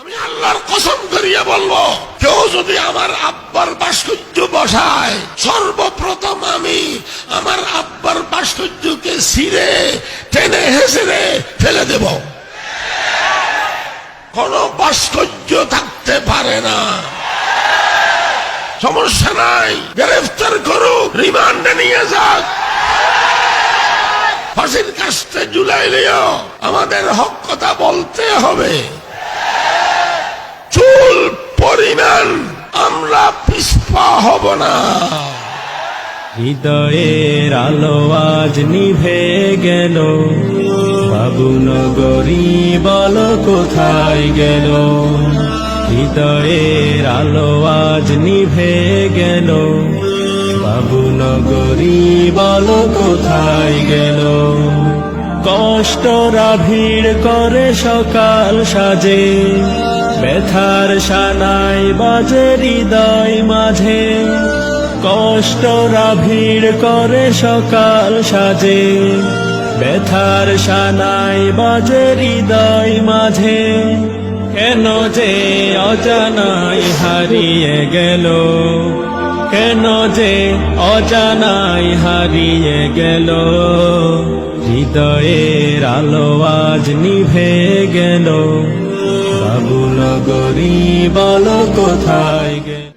আমি আল্লাহর কসম করিয়া বলবো, কেউ যদি আমার আব্বার ভাস্কর্য বসায়, সর্বপ্রথম আমি আমার আব্বার ভাস্কর্যকে ছিঁড়ে টেনে হেসড়ে ফেলে দেব। কোন ভাস্কর্য থাকতে পারে না। সমস্যা নাই, গ্রেফতার করুক, রিমান্ডে নিয়ে যাক, ফাঁসির কাস্তে ঝুলাইলেও আমাদের হক কথা বলতে হবে। চুল পরিমাণ আমরা পিছপা হব না। হৃদয়ের আলো আজ নিভে গেল, বাবুনগরী বলো কোথায় গেল। হৃদয়ের আলো আজ নিভে গেল, বাবুনগরী বলো কোথায় গেল। কষ্টরা ভিড় করে সকাল সাজে, ব্যথার সানাই বাজে হৃদয় মাঝে। কষ্টরা ভিড় করে সকাল সাজে, ব্যথার সানাই বাজে হৃদয় মাঝে। কেন যে অজানাই হারিয়ে গেল, কেন যে অজানাই হারিয়ে গেল। হৃদয়ের আলো আজ নিভে গেল, বাবুনগরী বলো কোথায়।